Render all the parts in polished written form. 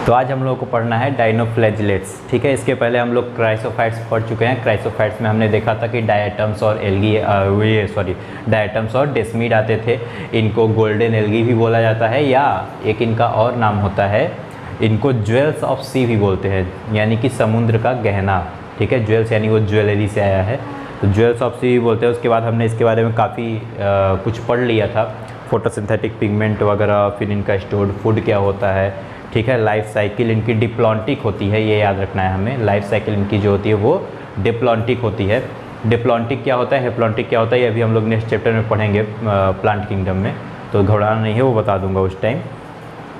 तो आज हम लोगों को पढ़ना है डाइनोफ्लैजिलेट्स। ठीक है, इसके पहले हम लोग क्राइसोफाइट्स पढ़ चुके हैं। क्राइसोफाइट्स में हमने देखा था कि डायटम्स और एल्गी डायटम्स और डेस्मीड आते थे। इनको गोल्डन एल्गी भी बोला जाता है, या एक इनका और नाम होता है, इनको ज्वेल्स ऑफ सी भी बोलते हैं, यानी कि समुद्र का गहना। ठीक है, ज्वेल्स यानी वो ज्वेलरी से आया है, तो ज्वेल्स ऑफ सी भी बोलते हैं। उसके बाद हमने इसके बारे में काफ़ी कुछ पढ़ लिया था, फोटोसिंथेटिक पिगमेंट वगैरह, फिर इनका स्टोर्ड फूड क्या होता है। ठीक है, लाइफ साइकिल इनकी डिप्लॉन्टिक होती है, ये याद रखना है हमें। लाइफ साइकिल इनकी जो होती है वो डिप्लॉन्टिक होती है। डिप्लॉन्टिक क्या होता है, हेप्लॉन्टिक क्या होता है, ये अभी हम लोग नेक्स्ट चैप्टर में पढ़ेंगे प्लांट किंगडम में, तो घबराना नहीं है, वो बता दूंगा उस टाइम।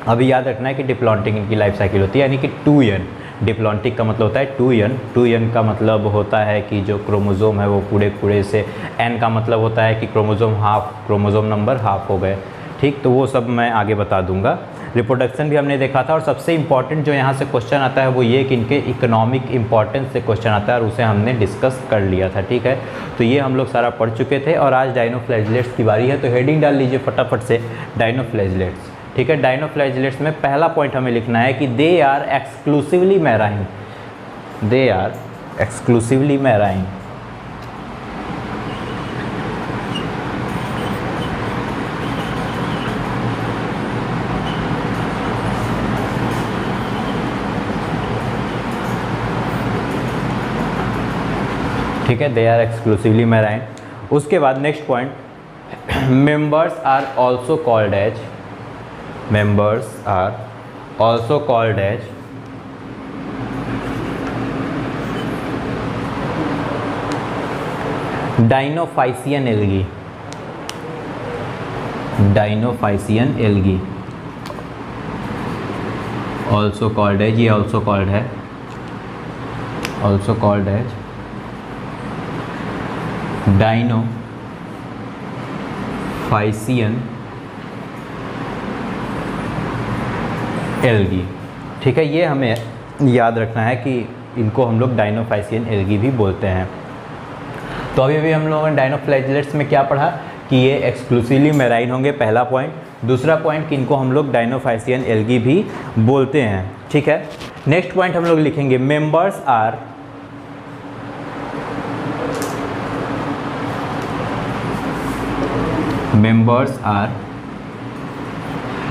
अभी याद रखना है कि डिप्लॉन्टिक इनकी लाइफ साइकिल होती है, यानी कि 2n। डिप्लॉन्टिक का मतलब होता है 2n। 2n का मतलब होता है कि जो क्रोमोज़ोम है वो पूरे से, n का मतलब होता है कि chromosome half, chromosome number half हो गए। ठीक, तो वो सब मैं आगे बता दूंगा। रिप्रोडक्शन भी हमने देखा था, और सबसे इम्पॉर्टेंट जो यहाँ से क्वेश्चन आता है वो ये कि इनके इकोनॉमिक इंपॉर्टेंस से क्वेश्चन आता है, और उसे हमने डिस्कस कर लिया था। ठीक है, तो ये हम लोग सारा पढ़ चुके थे, और आज डाइनोफ्लैजिलेट्स की बारी है। तो हेडिंग डाल लीजिए फटाफट से, डाइनोफ्लैजिलेट्स। ठीक है, डाइनोफ्लैजिलेट्स में पहला पॉइंट हमें लिखना है कि they are exclusively marine. They are exclusively marine. ठीक है, दे आर एक्सक्लूसिवली मैराइन। उसके बाद next point, members are also called as, members are also called as Dinophysian algae। Dinophysian algae also called as, ये also called है, also called as Dinophysian algae. ठीक है, ये हमें याद रखना है कि इनको हम लोग डाइनोफाइसियन एल्गी भी बोलते हैं। तो अभी हम लोगों ने डाइनोफ्लैजिलेट्स में क्या पढ़ा कि ये एक्सक्लूसिवली मैराइन होंगे, पहला पॉइंट। दूसरा पॉइंट कि इनको हम लोग डाइनोफाइसियन एल्गी भी बोलते हैं। ठीक है, नेक्स्ट पॉइंट हम लोग लिखेंगे, मेंबर्स आर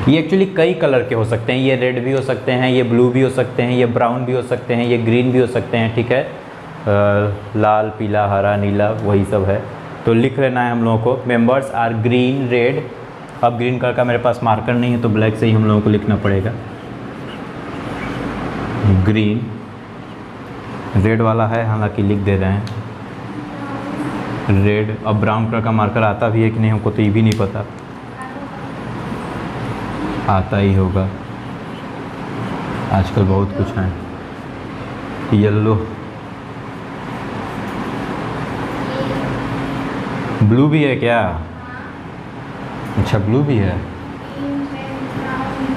ये एक्चुअली कई कलर के हो सकते हैं, ये रेड भी हो सकते हैं, ये ब्लू भी हो सकते हैं, ये ब्राउन भी हो सकते हैं, ये ग्रीन भी हो सकते हैं। ठीक है, लाल, पीला, हरा, नीला, वही सब है, तो लिख लेना है हम लोगों को। Members are green, red. अब ग्रीन कलर का मेरे पास मार्कर नहीं है, तो ब्लैक से ही हम लोगों को लिखना पड़ेगा। ग्रीन, रेड वाला है, हालांकि लिख दे रहे हैं रेड। अब ब्राउन कलर का मार्कर आता भी है कि नहीं हमको तो ये भी नहीं पता, आता ही होगा, आजकल बहुत कुछ है। येलो, ब्लू भी है क्या? अच्छा, ब्लू भी है।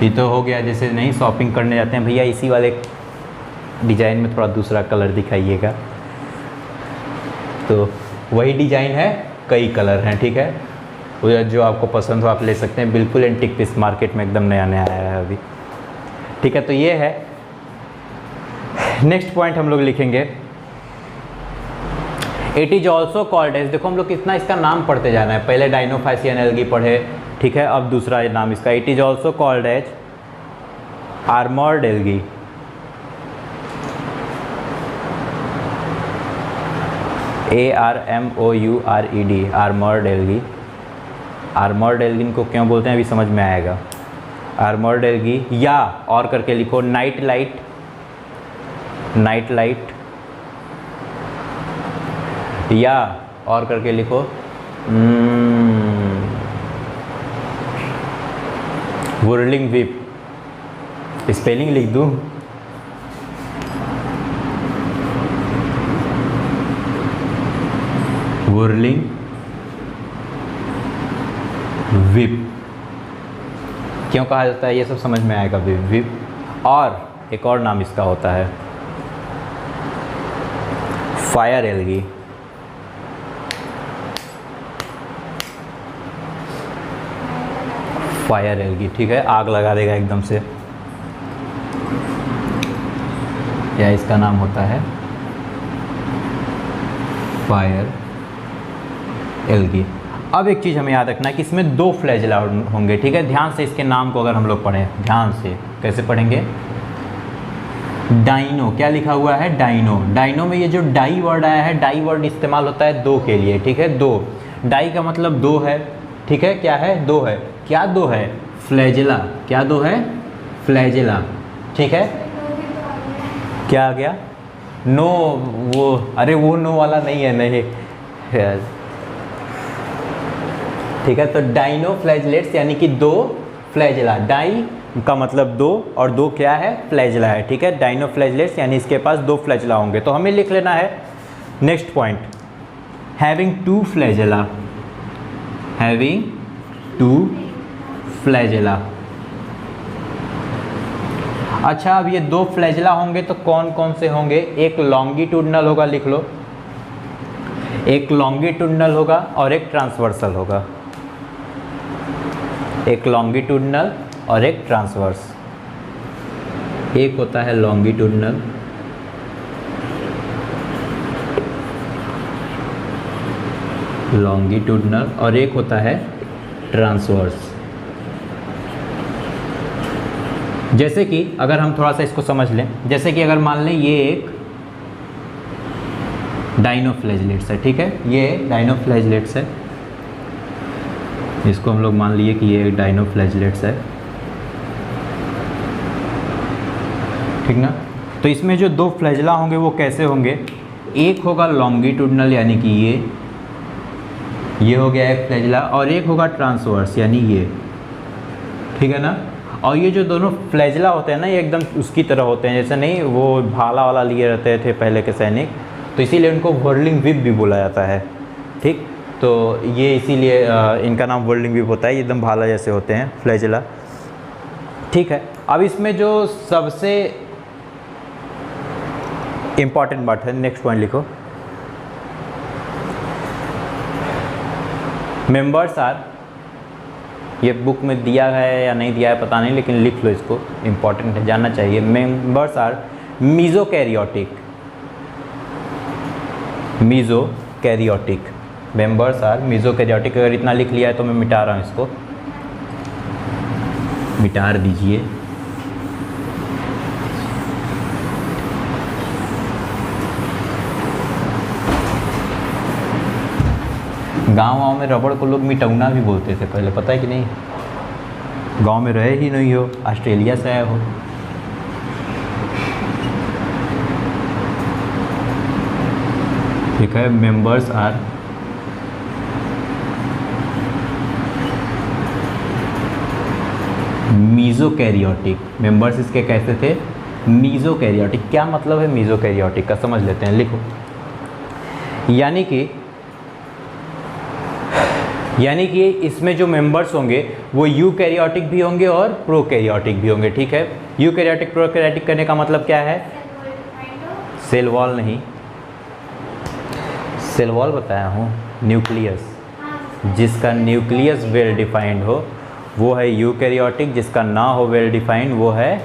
ये तो हो गया, जैसे नहीं शॉपिंग करने जाते हैं भैया, इसी वाले डिज़ाइन में थोड़ा दूसरा कलर दिखाइएगा, तो वही डिज़ाइन है, कई कलर हैं। ठीक है, जो आपको पसंद हो आप ले सकते हैं, बिल्कुल एंटीक पीस, मार्केट में एकदम नया नया आया है अभी। ठीक है, तो ये है। नेक्स्ट पॉइंट हम लोग लिखेंगे, it is also called as. देखो हम लोग कितना इसका नाम पढ़ते जाना है, पहले डाइनोफाइसियन एल्गी पढ़े, ठीक है, अब दूसरा नाम इसका, it is also called as armoured algae. ARMOURED, armoured algae. Armoured algae को क्यों बोलते हैं अभी समझ में आएगा। आर्मर्ड एल्गी, या और करके लिखो नाइट लाइट, नाइट लाइट, या और करके लिखो व्हर्लिंग विप। स्पेलिंग लिख दूं, व्हर्लिंग विप क्यों कहा जाता है, ये सब समझ में आएगा। विप, और एक और नाम इसका होता है फायर एल्गी। फायर एल्गी, ठीक है, आग लगा देगा एकदम से। या इसका नाम होता है फायर एल्गी। अब एक चीज़ हमें याद रखना है कि इसमें 2 फ्लैजेला होंगे, ठीक है। ध्यान से इसके नाम को अगर हम लोग पढ़ें, ध्यान से कैसे पढ़ेंगे, डाइनो, क्या लिखा हुआ है, डाइनो। डाइनो में ये जो डाई वर्ड आया है, डाई वर्ड इस्तेमाल होता है 2 के लिए, ठीक है। 2, डाई का मतलब 2 है, ठीक है। क्या है, 2 है। क्या 2 है, फ्लैजेला। क्या 2 है, फ्लैजेला, ठीक है। क्या आ गया, नो, वो अरे वो नो वाला नहीं है, नहीं, ठीक है। तो डाइनो फ्लैजलेट्स यानी कि 2 फ्लैजेला। डाई का मतलब 2 और 2 क्या है, फ्लैजेला है, ठीक है। डाइनो फ्लैजलेट्स यानी इसके पास 2 फ्लैजेला होंगे। तो हमें लिख लेना है next point, having 2 flagella, having 2 flagella. अच्छा, अब ये 2 फ्लैजेला होंगे तो कौन कौन से होंगे, एक लॉन्गिट्यूडनल होगा, लिख लो, एक लॉन्गिट्यूडनल होगा और एक ट्रांसवर्सल होगा, एक लॉन्गिट्यूडनल और एक ट्रांसवर्स। एक होता है लॉन्गिट्यूडनल, लॉन्गिट्यूडनल और एक होता है ट्रांसवर्स। जैसे कि अगर हम थोड़ा सा इसको समझ लें, जैसे कि अगर मान लें ये एक डाइनोफ्लैजलेट्स है, ठीक है, ये डाइनोफ्लैजलेट्स है, इसको हम लोग मान लिए कि ये एक डाइनोफ्लैजलेट्स है, ठीक ना। तो इसमें जो 2 फ्लैजेला होंगे वो कैसे होंगे, एक होगा लॉन्गिट्यूडनल यानी कि ये हो गया एक फ्लैजेला, और एक होगा ट्रांसवर्स यानी ये, ठीक है ना। और ये जो दोनों फ्लैजेला होते हैं ना, ये एकदम उसकी तरह होते हैं, जैसे नहीं वो भाला वाला लिए रहते थे पहले के सैनिक, तो इसीलिए उनको व्हर्लिंग विप भी बोला जाता है, ठीक। तो ये इसीलिए इनका नाम व्हर्लिंग विप होता है, एकदम भाला जैसे होते हैं फ्लैजेला, ठीक है। अब इसमें जो सबसे इम्पॉर्टेंट बात है, नेक्स्ट पॉइंट लिखो, मेंबर्स आर, ये बुक में दिया है या नहीं दिया है पता नहीं, लेकिन लिख लो इसको, इम्पॉर्टेंट है, जानना चाहिए। Members are mesokaryotic, mesokaryotic, members are mesokaryotic. अगर इतना लिख लिया है तो मैं मिटा रहा हूँ इसको, मिटा दीजिए। गाँव में रबड़ को लोग मिटौना भी बोलते थे पहले, पता है कि नहीं, गांव में रहे ही नहीं हो, ऑस्ट्रेलिया से आए हो। ठीक है, मेंबर्स आर मीजोकैरियोटिक, मेंबर्स इसके कैसे थे, मीजोकैरियोटिक। क्या मतलब है मीजोकैरियोटिक का, समझ लेते हैं, लिखो। यानी कि इसमें जो मेंबर्स होंगे वो यूकैरियोटिक भी होंगे और प्रोकैरियोटिक भी होंगे, ठीक है। यूकैरियोटिक प्रोकैरियोटिक करने का मतलब क्या है, सेल वॉल नहीं, सेल वॉल बताया हूँ, न्यूक्लियस, जिसका न्यूक्लियस वेल डिफाइंड हो वो है यूकैरियोटिक, जिसका ना हो वेल डिफाइंड वो है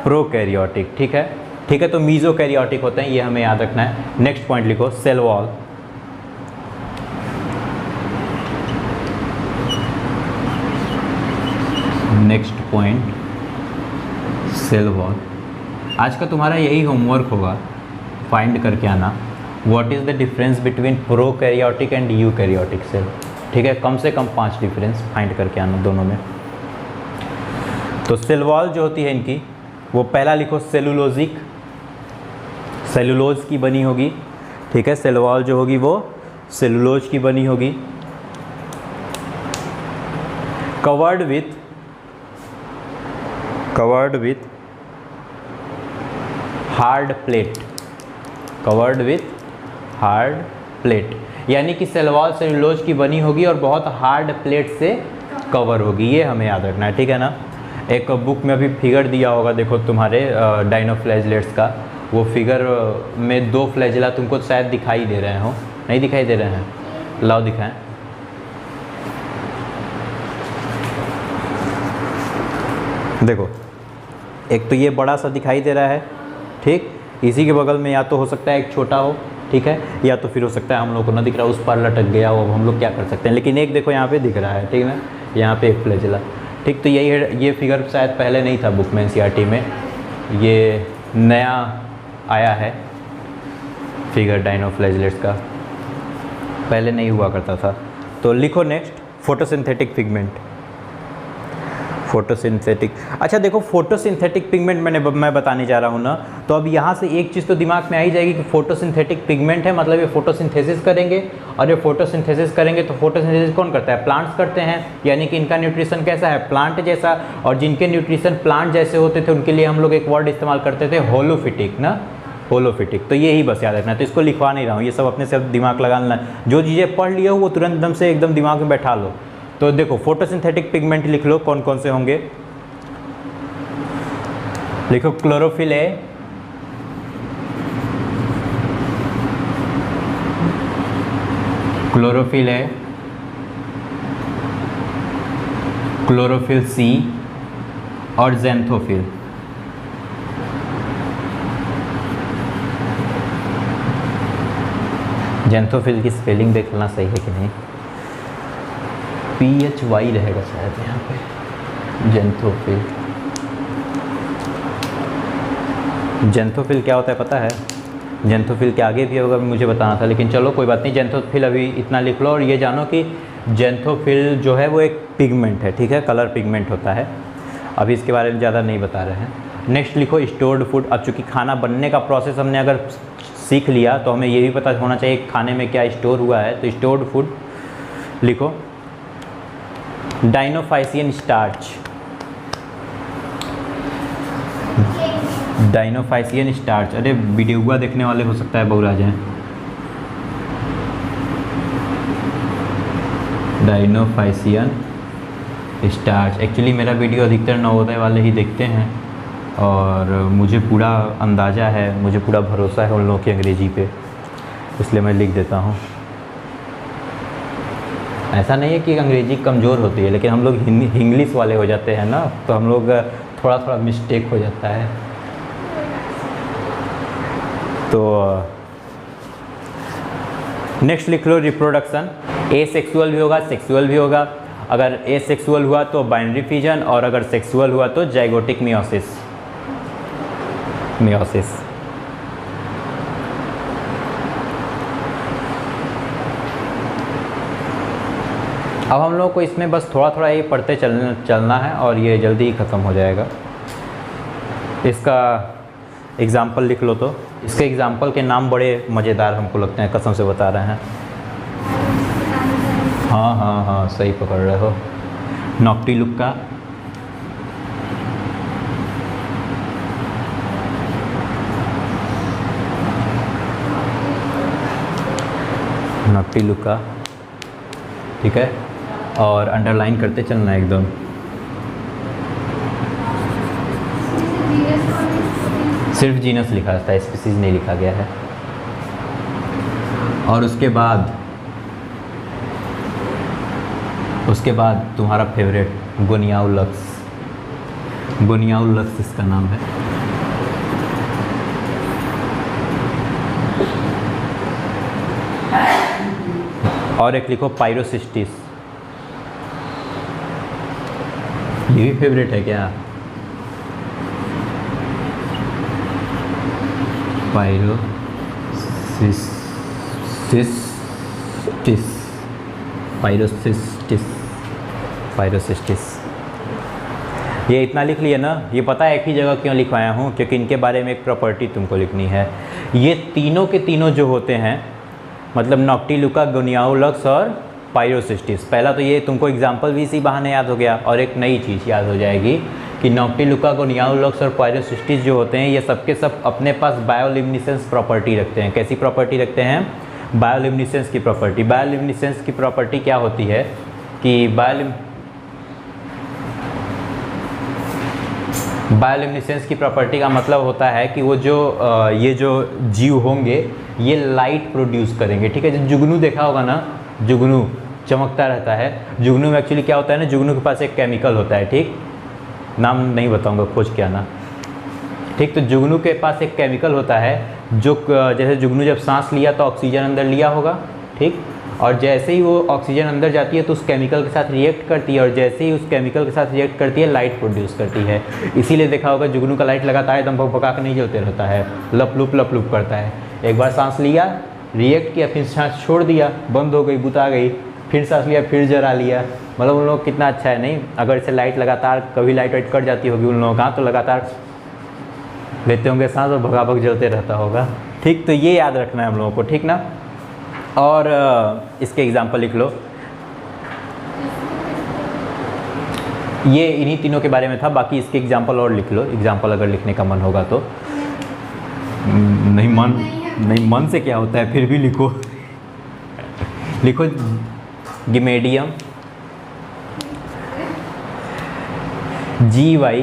प्रोकैरियोटिक, ठीक है। ठीक है, तो मीजोकैरियोटिक होते हैं, ये हमें याद रखना है। नेक्स्ट पॉइंट लिखो, cell wall. Next point cell wall. आज का तुम्हारा यही होमवर्क होगा, फाइंड करके आना what is the difference between prokaryotic and eukaryotic cell, ठीक है। कम से कम 5 डिफरेंस फाइंड करके आना दोनों में। तो सेल वॉल जो होती है इनकी, वो पहला लिखो सेलुलोजिक, सेलुलोज की बनी होगी, ठीक है। सेल वॉल जो होगी वो सेलुलोज की बनी होगी, covered with hard plate, covered with hard plate, यानी कि सेल वॉल सेलुलोज की बनी होगी और बहुत हार्ड प्लेट से कवर होगी, ये हमें याद रखना है, ठीक है ना। एक बुक में अभी फिगर दिया होगा, देखो तुम्हारे डाइनोफ्लैजलेट्स का, वो फिगर में 2 फ्लैजेला तुमको शायद दिखाई दे रहे हो, नहीं दिखाई दे रहे हैं, लाओ दिखाएं। देखो, एक तो ये बड़ा सा दिखाई दे रहा है, ठीक, इसी के बगल में या तो हो सकता है एक छोटा हो, ठीक है, या तो फिर हो सकता है हम लोग को ना दिख रहा, उस पर लटक गया हो, हम लोग क्या कर सकते हैं। लेकिन एक देखो यहाँ पे दिख रहा है, ठीक है, यहाँ पे एक फ्लैजेला, ठीक। तो यही है, ये फिगर शायद पहले नहीं था बुक में एनसीईआरटी में, ये नया आया है फिगर डायनोफ्लैजिलेट्स का, पहले नहीं हुआ करता था। तो लिखो नेक्स्ट, फोटोसिंथेटिक पिगमेंट। फोटोसिंथेटिक, अच्छा देखो फोटोसिंथेटिक पिगमेंट मैं बताने जा रहा हूँ ना, तो अब यहाँ से एक चीज़ तो दिमाग में आ ही जाएगी कि फोटोसिंथेटिक पिगमेंट है, मतलब ये फोटोसिंथेसिस करेंगे, और ये फोटोसिंथेसिस करेंगे तो फोटोसिंथेसिस कौन करता है, प्लांट्स करते हैं, यानी कि इनका न्यूट्रिशन कैसा है, प्लांट जैसा। और जिनके न्यूट्रिशन प्लांट जैसे होते थे उनके लिए हम लोग एक वर्ड इस्तेमाल करते थे, होलोफिटिक ना, होलोफिटिक। तो यही बस याद रखना, तो इसको लिखवा नहीं रहा हूँ, ये सब अपने से दिमाग लगाना, जो चीज़ें पढ़ लिया हो वो तुरंत एकदम से एकदम दिमाग में बैठा लो। तो देखो फोटोसिंथेटिक पिगमेंट लिख लो, कौन कौन से होंगे, लिखो क्लोरोफिल है, क्लोरोफिल है, क्लोरोफिल सी और ज़ैंथोफिल। ज़ैंथोफिल की स्पेलिंग देख लेना सही है कि नहीं, PHY रहेगा शायद यहाँ पे, ज़ैंथोफिल। ज़ैंथोफिल क्या होता है पता है, ज़ैंथोफिल के आगे भी होगा, मुझे बताना था, लेकिन चलो कोई बात नहीं। ज़ैंथोफिल अभी इतना लिख लो, और ये जानो कि ज़ैंथोफिल जो है वो एक पिगमेंट है, ठीक है, कलर पिगमेंट होता है। अभी इसके बारे में ज़्यादा नहीं बता रहे हैं। नेक्स्ट लिखो स्टोर्ड फूड। अब चूँकि खाना बनने का प्रोसेस हमने अगर सीख लिया तो हमें ये भी पता होना चाहिए खाने में क्या स्टोर हुआ है, तो स्टोर्ड फूड लिखो डाइनोफाइसियन स्टार्च, डाइनोफाइसियन स्टार्च। अरे वीडियो देखने वाले हो सकता है बहु आ जाएँ। डाइनोफाइसियन स्टार्च, एक्चुअली मेरा वीडियो अधिकतर नवोदय वाले ही देखते हैं, और मुझे पूरा अंदाज़ा है, मुझे पूरा भरोसा है उन लोगों की अंग्रेजी पे, इसलिए मैं लिख देता हूँ। ऐसा नहीं है कि अंग्रेजी कमज़ोर होती है, लेकिन हम लोग इंग्लिश वाले हो जाते हैं ना, तो हम लोग थोड़ा थोड़ा मिस्टेक हो जाता है। तो नेक्स्ट लिख लो रिप्रोडक्शन। ए सेक्सुअल भी होगा, सेक्सुअल भी होगा। अगर ए सेक्सुअल हुआ तो बाइनरी फिजन, और अगर सेक्सुअल हुआ तो जाइगोटिक मियोसिस। मियोसिस अब हम लोग को इसमें बस थोड़ा थोड़ा ये पढ़ते चलना है, और ये जल्दी ही ख़त्म हो जाएगा। इसका एग्ज़ाम्पल लिख लो। तो इसके एग्ज़ाम्पल के नाम बड़े मज़ेदार हमको लगते हैं, कसम से बता रहे हैं। हाँ हाँ हाँ, सही पकड़ रहे हो। नॉक्टिलुक्का, नॉक्टिलुक्का, ठीक है, और अंडरलाइन करते चलना एकदम। सिर्फ जीनस लिखा था, स्पीसीज नहीं लिखा गया है। और उसके बाद तुम्हारा फेवरेट गोनियाउलक्स, गोनियाउलक्स इसका नाम है। और एक लिखो पायरोसिस्टिस, ये भी फेवरेट है क्या? पायरोसिस्टिस, पायरोसिस्टिस, पायरोसिस्टिस। ये इतना लिख लिया ना। ये पता है एक ही जगह क्यों लिखवाया हूँ, क्योंकि इनके बारे में एक प्रॉपर्टी तुमको लिखनी है। ये तीनों के तीनों जो होते हैं, मतलब नॉक्टिलुक्का, गोनियाउलक्स और पायरोसिस्टिस। पहला तो ये तुमको एग्जाम्पल भी इसी बहाने याद हो गया, और एक नई चीज़ याद हो जाएगी कि नॉक्टिलुक्का, गोनियाउलक्स और पायरोसिस्टिस जो होते हैं, ये सबके सब अपने पास बायोल्यूमिनेसेंस प्रॉपर्टी रखते हैं। कैसी प्रॉपर्टी रखते हैं? बायोल्यूमिनेसेंस की प्रॉपर्टी। बायोल्यूमिनेसेंस की प्रॉपर्टी क्या होती है कि बायोल्यूमिनेसेंस की प्रॉपर्टी का मतलब होता है कि वो जो ये जो जीव होंगे ये लाइट प्रोड्यूस करेंगे, ठीक है। जो जुगनू देखा होगा ना, जुगनू चमकता रहता है। जुगनू में एक्चुअली क्या होता है ना, जुगनू के पास एक केमिकल होता है, ठीक, नाम नहीं बताऊंगा, खोज के आना। ठीक। तो जुगनू के पास एक केमिकल होता है जो जैसे जुगनू जब सांस लिया तो ऑक्सीजन अंदर लिया होगा, ठीक, और जैसे ही वो ऑक्सीजन अंदर जाती है तो उस केमिकल के साथ रिएक्ट करती है, और जैसे ही उस केमिकल के साथ रिएक्ट करती है लाइट प्रोड्यूस करती है। इसीलिए देखा होगा जुगनू का लाइट लगाता है एकदम भकभका के नहीं जलते रहता है, लप लुप करता है। एक बार सांस लिया, रिएक्ट किया, फिर सांस छोड़ दिया, बंद हो गई, बुता गई, फिर सांस लिया, फिर जला लिया। मतलब उन लोग कितना अच्छा है नहीं। अगर इसे लाइट लगातार कभी लाइट वाइट कट जाती होगी उन लोगों का तो लगातार लेते होंगे सांस और भगाभग जलते रहता होगा, ठीक। तो ये याद रखना है हम लोगों को, ठीक ना। और इसके एग्जाम्पल लिख लो। ये इन्हीं तीनों के बारे में था, बाकी इसके एग्जाम्पल और लिख लो, एग्जाम्पल अगर लिखने का मन होगा तो। नहीं मन से क्या होता है, फिर भी लिखो। लिखो गिमेडियम, GY,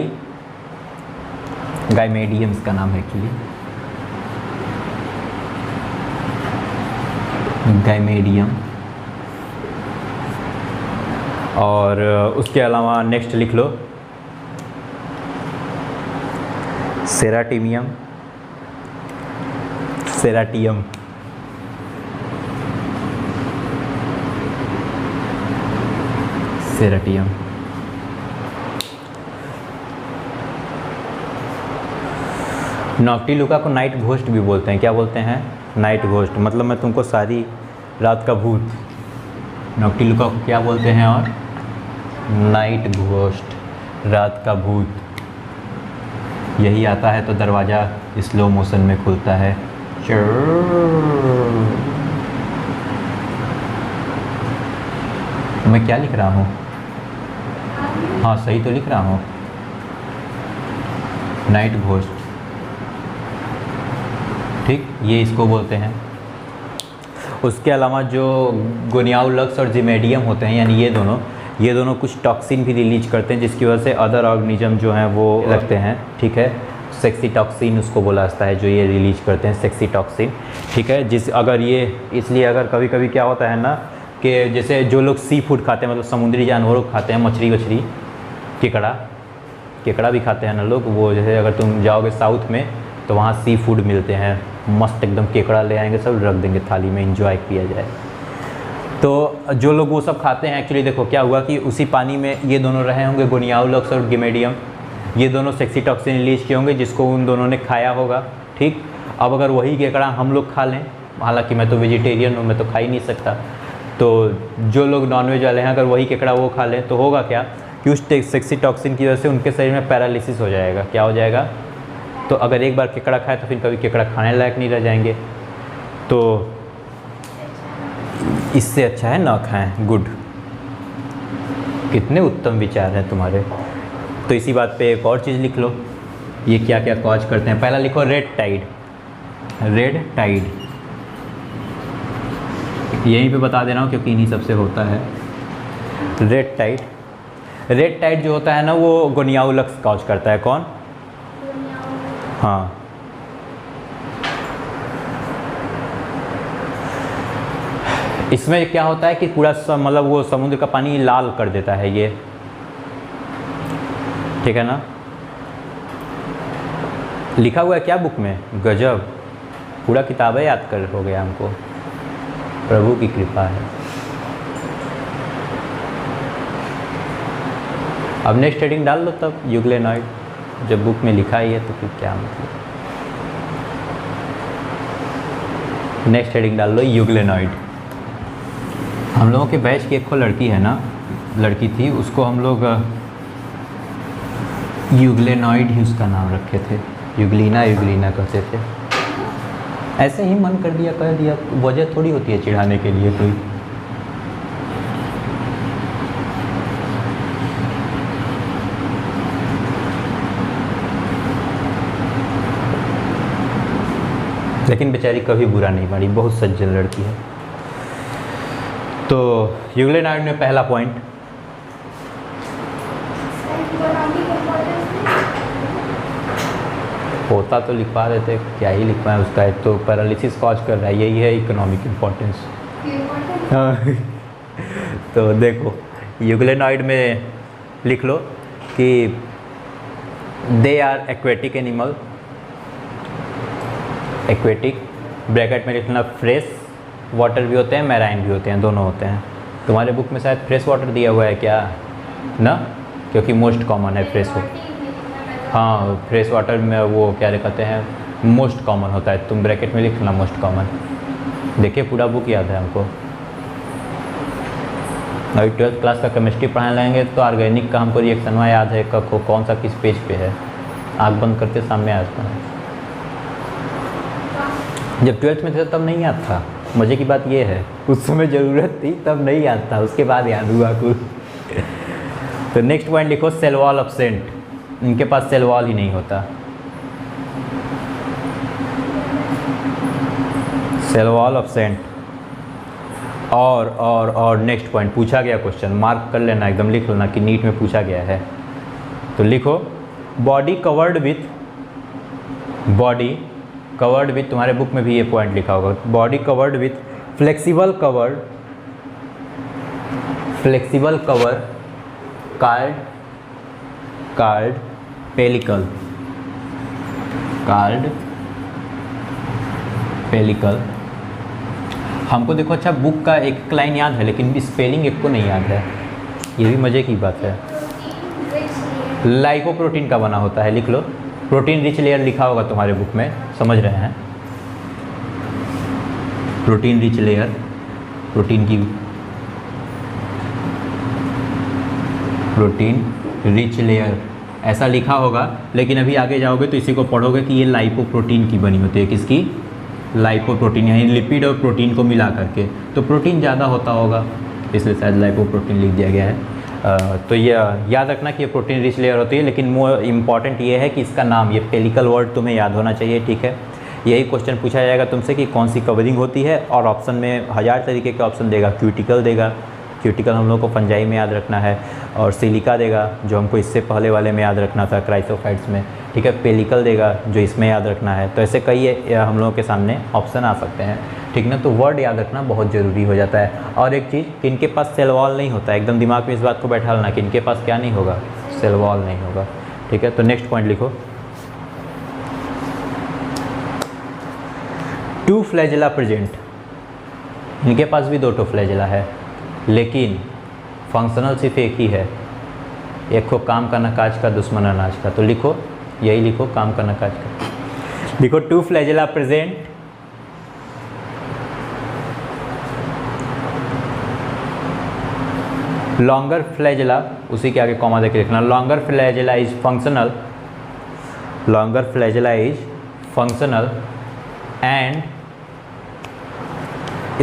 गाइमेडियम इसका नाम है एक्चुअली, गाइमेडियम। और उसके अलावा नेक्स्ट लिख लो सेराटिमियम, सेराटियम, सेराटियम। नॉक्टिलुका को नाइट घोस्ट भी बोलते हैं। क्या बोलते हैं? Night ghost. मतलब मैं तुमको सारी रात का भूत। नॉक्टिलुका को क्या बोलते हैं? और नाइट घोस्ट, रात का भूत। यही आता है तो दरवाज़ा स्लो मोशन में खुलता है। मैं क्या लिख रहा हूँ? हाँ सही तो लिख रहा हूँ, नाइट घोस्ट, ठीक, ये इसको बोलते हैं। उसके अलावा जो गोनियाउलक्स और जिमेडियम होते हैं, यानी ये दोनों कुछ टॉक्सिन भी रिलीज करते हैं जिसकी वजह से अदर ऑर्गेनिज्म जो हैं वो लगते हैं, ठीक है। सेक्सी टॉक्सिन उसको बोला जाता है जो ये रिलीज करते हैं, सेक्सी टॉक्सिन, ठीक है। अगर ये इसलिए अगर कभी कभी क्या होता है ना कि जैसे जो लोग सी फूड खाते हैं, मतलब समुद्री जानवरों को खाते हैं, मछली वछली, केकड़ा भी खाते हैं ना लोग, वो जैसे अगर तुम जाओगे साउथ में तो वहाँ सी फूड मिलते हैं, मस्त एकदम केकड़ा ले आएंगे, सब रख देंगे थाली में, एंजॉय किया जाए। तो जो लोग वो सब खाते हैं, एक्चुअली देखो क्या हुआ कि उसी पानी में ये दोनों रहे होंगे, गोनियाउलक्स और गिमेडियम, ये दोनों सेक्सी टॉक्सिन रिलीज किए होंगे जिसको उन दोनों ने खाया होगा, ठीक। अब अगर वही केकड़ा हम लोग खा लें, हालांकि मैं तो वेजिटेरियन हूँ, मैं तो खा ही नहीं सकता, तो जो लोग नॉनवेज वाले हैं अगर वही केकड़ा वो खा लें तो होगा क्या कि उस सेक्सी टॉक्सिन की वजह से उनके शरीर में पैरालिसिस हो जाएगा। क्या हो जाएगा? तो अगर एक बार केकड़ा खाए तो फिर कभी केकड़ा खाने लायक नहीं रह जाएंगे। तो इससे अच्छा है ना खाएं। गुड, कितने उत्तम विचार हैं तुम्हारे। तो इसी बात पे एक और चीज़ लिख लो, ये क्या क्या कॉज करते हैं। पहला लिखो रेड टाइड, रेड टाइड, यहीं पे बता दे रहा हूँ क्योंकि इन्हीं सबसे होता है। रेड टाइड, रेड टाइड जो होता है ना वो गोनियाउलक्स कॉज करता है। कौन? हाँ, इसमें क्या होता है कि पूरा मतलब वो समुद्र का पानी लाल कर देता है ये, ठीक है ना। लिखा हुआ है क्या बुक में? गजब, पूरा किताबें याद कर हो गया हमको, प्रभु की कृपा है। अब नेक्स्ट हेडिंग डाल लो तब, यूग्लेनॉइड, जब बुक में लिखा ही है तो फिर क्या मतलब। नेक्स्ट हेडिंग डाल लो यूग्लेनॉइड। हम लोगों के बैच की एक लड़की है ना, लड़की थी, उसको हम लोग यूग्लेनॉइड ही उसका नाम रखे थे, यूग्लीना कहते थे। ऐसे ही मन कर दिया, कह दिया, वजह थोड़ी होती है चिढ़ाने के लिए कोई। लेकिन बेचारी कभी बुरा नहीं मानी, बहुत सज्जन लड़की है। तो यूग्लेनॉइड में पहला पॉइंट, होता तो लिखवा देते, क्या ही लिखवाएं उसका। एक तो पैरालिसिस कॉज कर रहा है, यही है इकोनॉमिक इम्पोर्टेंस। तो देखो यूग्लेनॉइड में लिख लो कि they are aquatic animal, aquatic, bracket में लिखना फ्रेश वाटर भी होते हैं, मैराइन भी होते हैं, दोनों होते हैं। तुम्हारे बुक में शायद फ्रेश वाटर दिया हुआ है क्या ना, क्योंकि मोस्ट कॉमन है फ्रेश वाटर। हाँ, फ्रेश वाटर में वो क्या कहते हैं, मोस्ट कॉमन होता है। तुम ब्रैकेट में लिखना मोस्ट कॉमन। देखिए पूरा बुक याद है हमको। अभी 12th क्लास का केमिस्ट्री पढ़ाने लगेंगे तो ऑर्गेनिक का हमको रिएक्शनवा याद है, कौन सा किस पेज पे है। आँख बंद करते सामने आ जाता है। जब 12th में थे तब नहीं याद था। मज़े की बात ये है, उस समय ज़रूरत थी तब नहीं याद था, उसके बाद याद हुआ कुछ। तो नेक्स्ट पॉइंट लिखो, सेल वॉल एब्सेंट। इनके पास सेल वॉल ही नहीं होता। Cell wall absent. और नेक्स्ट पॉइंट पूछा गया क्वेश्चन, मार्क कर लेना, एकदम लिख लेना कि नीट में पूछा गया है। तो लिखो, बॉडी कवर्ड विथ, तुम्हारे बुक में भी ये पॉइंट लिखा होगा, body covered with flexible cover card pellicle. हमको देखो अच्छा बुक का एक लाइन याद है लेकिन स्पेलिंग एक को नहीं याद है, ये भी मज़े की बात है। लाइकोप्रोटीन का बना होता है, लिख लो। प्रोटीन रिच लेयर लिखा होगा तुम्हारे बुक में, समझ रहे हैं। Protein rich layer, protein rich layer ऐसा लिखा होगा, लेकिन अभी आगे जाओगे तो इसी को पढ़ोगे कि ये लाइपोप्रोटीन की बनी होती है। किसकी? लाइपोप्रोटीन, यानी लिपिड और प्रोटीन को मिला करके। तो प्रोटीन ज़्यादा होता होगा इसलिए शायद लाइपोप्रोटीन लिख दिया गया है। तो ये याद रखना कि ये प्रोटीन रिच लेयर होती है, लेकिन मोर इम्पॉर्टेंट ये है कि इसका नाम, ये पेलिकल वर्ड तुम्हें याद होना चाहिए, ठीक है। यही क्वेश्चन पूछा जाएगा तुमसे कि कौन सी कवरिंग होती है, और ऑप्शन में 1000 तरीके के ऑप्शन देगा। क्यूटिकल देगा, क्यूटिकल हम लोग को फंजाई में याद रखना है, और सिलिका देगा जो हमको इससे पहले वाले में याद रखना था क्राइसोफाइट्स में, ठीक है। पेलिकल देगा जो इसमें याद रखना है। तो ऐसे कई हम लोगों के सामने ऑप्शन आ सकते हैं, ठीक ना। तो वर्ड याद रखना बहुत ज़रूरी हो जाता है। और एक चीज़ कि इनके पास सेल वॉल नहीं होता है, एकदम दिमाग में इस बात को बैठा लेना कि इनके पास क्या नहीं होगा, सेल वॉल नहीं होगा, ठीक है। तो नेक्स्ट पॉइंट लिखो, 2 फ्लैजेला प्रेजेंट। इनके पास भी 2 फ्लैजेला है, लेकिन फंक्शनल सिर्फ एक ही है। एक को काम का न काज का, दुश्मन अनाज का। तो लिखो, यही लिखो, काम का न काज का। लिखो 2 फ्लैजेला प्रेजेंट, लॉन्गर फ्लैजेला, उसी के आगे कॉमा देके लिखना, longer flagella is functional, and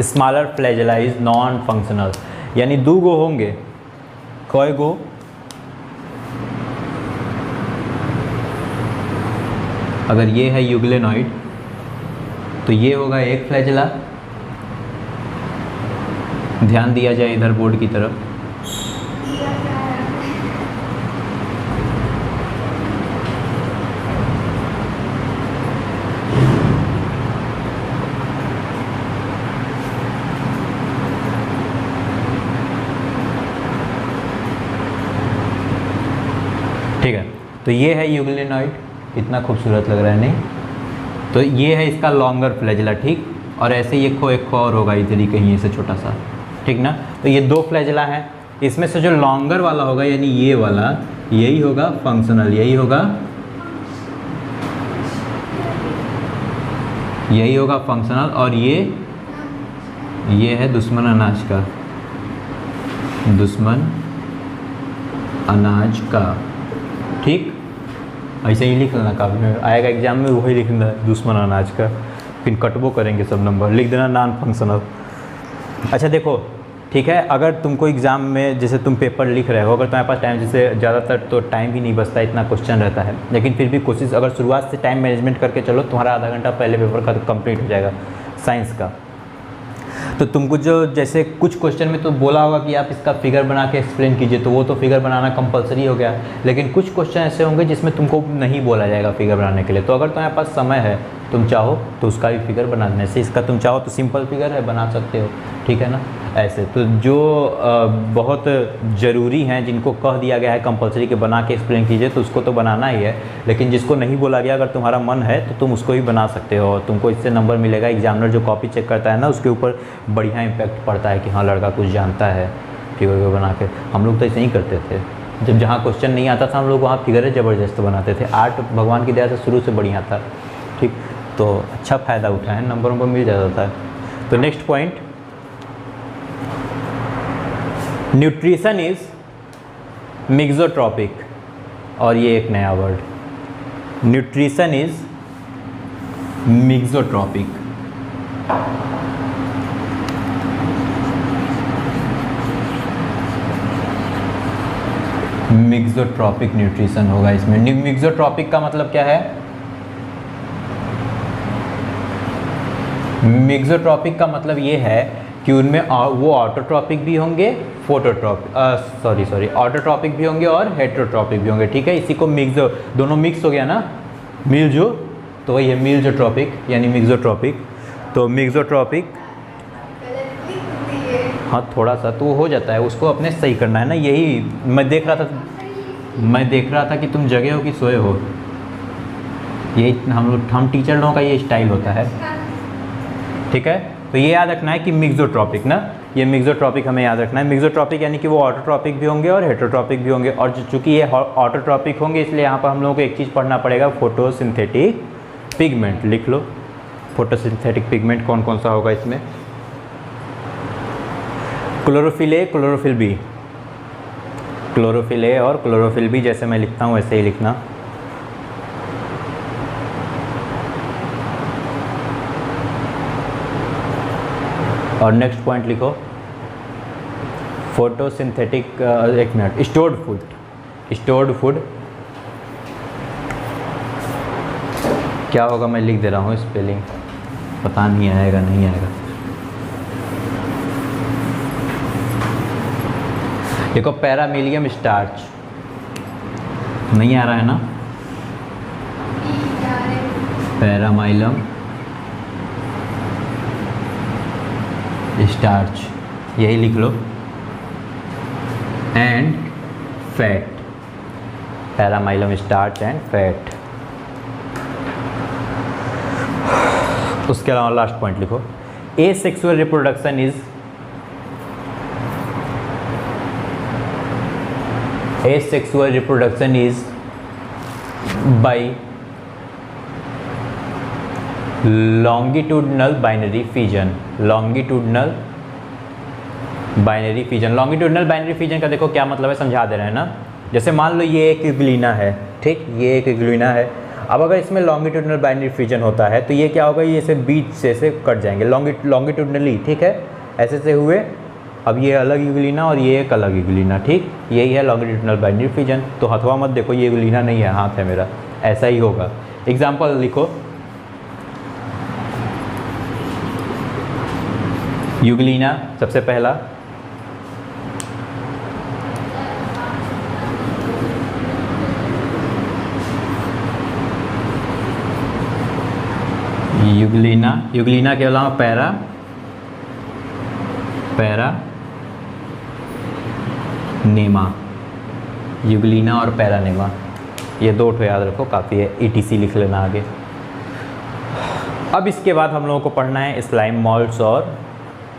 smaller flagella is non functional. यानी 2 गो होंगे, कई गो? अगर ये है यूग्लेनॉइड तो ये होगा 1 फ्लैजेला। ध्यान दिया जाए इधर बोर्ड की तरफ। ठीक है, तो ये है यूग्लेनॉइड, इतना खूबसूरत लग रहा है नहीं? तो ये है इसका लॉन्गर फ्लैजेला, ठीक। और ऐसे ही एक को और होगा इधर ही कहीं ऐसे छोटा सा, ठीक ना। तो ये 2 फ्लैजेला है, इसमें से जो लॉन्गर वाला होगा यानी ये वाला, यही होगा फंक्शनल, यही होगा फंक्शनल। और ये है दुश्मन अनाज का, ठीक। ऐसे ही लिख लेना, काफ़ी आएगा एग्जाम में, वही लिखना दुश्मन अनाज का, फिर कटबो करेंगे सब नंबर, लिख देना नॉन फंक्शनल। अच्छा देखो, ठीक है, अगर तुमको एग्ज़ाम में जैसे तुम पेपर लिख रहे हो, अगर तुम्हारे पास टाइम, जैसे ज़्यादातर तो टाइम ही नहीं बचता, इतना क्वेश्चन रहता है, लेकिन फिर भी कोशिश, अगर शुरुआत से टाइम मैनेजमेंट करके चलो, तुम्हारा आधा घंटा पहले पेपर का कंप्लीट हो जाएगा साइंस का। तो तुमको जो जैसे कुछ क्वेश्चन में तो बोला होगा कि आप इसका फिगर बना के एक्सप्लेन कीजिए, तो वो तो फिगर बनाना कंपलसरी हो गया। लेकिन कुछ क्वेश्चन ऐसे होंगे जिसमें तुमको नहीं बोला जाएगा फिगर बनाने के लिए, तो अगर तुम्हारे पास समय है, तुम चाहो तो उसका भी फिगर बना देना। जैसे इसका तुम चाहो तो सिंपल फिगर है, बना सकते हो, ठीक है ना। ऐसे तो जो बहुत ज़रूरी हैं, जिनको कह दिया गया है कंपलसरी के बना के एक्सप्लेन कीजिए, तो उसको तो बनाना ही है। लेकिन जिसको नहीं बोला गया, अगर तुम्हारा मन है तो तुम उसको ही बना सकते हो, तुमको इससे नंबर मिलेगा। एग्जामिनर जो कॉपी चेक करता है ना, उसके ऊपर बढ़िया इम्पैक्ट पड़ता है कि हाँ लड़का कुछ जानता है। फिगर बना के हम लोग तो ऐसे ही करते थे, जब जहाँ क्वेश्चन नहीं आता था हम लोग वहाँ फिगर ज़बरदस्त बनाते थे। आर्ट भगवान की दया से शुरू से बढ़िया था, ठीक, तो अच्छा फ़ायदा उठा है, नंबरों पर मिल जाता था। तो next point, nutrition is mixotrophic, और ये एक नया word, nutrition is mixotrophic. Mixotrophic nutrition होगा इसमें। मिक्सोट्रॉपिक का मतलब क्या है? मिक्सोट्रॉपिक का मतलब ये है कि उनमें वो ऑटोट्रॉपिक भी होंगे, ऑटोट्रॉपिक भी होंगे और हेटेरोट्रॉपिक भी होंगे, ठीक है। इसी को मिक्सो, दोनों मिक्स हो गया ना, मिलजो, तो वही है मिलजोट्रॉपिक यानी मिक्सोट्रॉपिक। तो मिक्सोट्रॉपिक, हाँ थोड़ा सा तो हो जाता है, उसको अपने सही करना है ना। यही मैं देख रहा था कि तुम जगे हो कि सोए हो, यही हम टीचर लोगों का ये स्टाइल होता है, ठीक है। तो ये याद रखना है कि मिक्सोट्रॉपिक ना, ये मिक्सोट्रॉपिक हमें याद रखना है। मिक्सोट्रॉपिक यानी कि वो ऑटोट्रॉपिक भी होंगे और हेटेरोट्रॉपिक भी होंगे, और चूँकि ये ऑटोट्रॉपिक होंगे इसलिए यहाँ पर हम लोगों को एक चीज़ पढ़ना पड़ेगा, फोटोसिंथेटिक पिगमेंट। लिख लो, फोटोसिंथेटिक पिगमेंट कौन कौन सा होगा इसमें? Chlorophyll A, chlorophyll B, chlorophyll A और क्लोरोफिल बी, जैसे मैं लिखता हूँ वैसे ही लिखना। और नेक्स्ट पॉइंट लिखो, फोटोसिंथेटिक, एक minute, stored food, stored food क्या होगा मैं लिख दे रहा हूँ, स्पेलिंग पता नहीं आएगा, नहीं आएगा। देखो पैरामिलियम स्टार्च, नहीं आ रहा है ना, पैरामाइलम स्टार्च, यही लिख लो। And fat, paramylum starch and fat. उसके अलावा लास्ट पॉइंट लिखो, asexual reproduction is, asexual reproduction is by longitudinal binary fission, longitudinal binary fission। longitudinal binary fission का देखो क्या मतलब है, समझा दे रहे हैं ना। जैसे मान लो ये एक ग्लीना है, ठीक, ये एक ग्लीना है। अब अगर इसमें लॉन्गिट्यूडनल बाइनरी फ्यूजन होता है तो ये क्या होगा, ये ऐसे बीच से ऐसे कट जाएंगे लॉन्गिट्यूडनली, ठीक है, ऐसे से हुए। अब ये अलग यूग्लिना और ये एक अलग यूग्लिना, ठीक, यही है लॉन्गिट्यूडनल बाइनरी फ्यूजन। तो हथवा मत देखो, ये यूग्लिना नहीं है, हाथ है मेरा, ऐसा ही होगा। एग्जाम्पल लिखो, यूग्लिना सबसे पहला, यूग्लिना, यूग्लिना के अलावा पैरा, पैरा नेमा, यूग्लिना और पैरानेमा, ये दो ठो याद रखो, काफ़ी है। ETC लिख लेना आगे। अब इसके बाद हम लोगों को पढ़ना है स्लाइम मॉल्ट्स और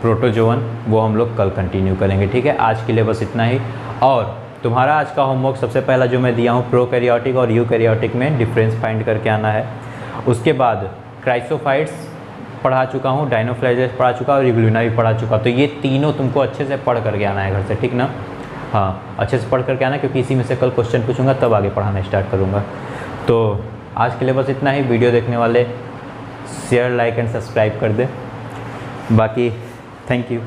प्रोटोजोवन, वो हम लोग कल कंटिन्यू करेंगे, ठीक है। आज के लिए बस इतना ही। और तुम्हारा आज का होमवर्क सबसे पहला जो मैं दिया हूँ, प्रोकैरियोटिक और यूकैरियोटिक में डिफरेंस फाइंड करके आना है। उसके बाद क्राइसोफाइट्स पढ़ा चुका हूँ, डायनोफ्लाजेलेट्स पढ़ा चुका और यूग्लिना भी पढ़ा चुका। तो ये तीनों तुमको अच्छे से पढ़ करके आना है घर से, ठीक ना। हाँ, अच्छे से पढ़ करके आना, क्योंकि इसी में से कल क्वेश्चन पूछूंगा, तब आगे पढ़ाना स्टार्ट करूँगा। तो आज के लिए बस इतना ही। वीडियो देखने वाले शेयर, लाइक एंड सब्सक्राइब कर दें। बाकी थैंक यू।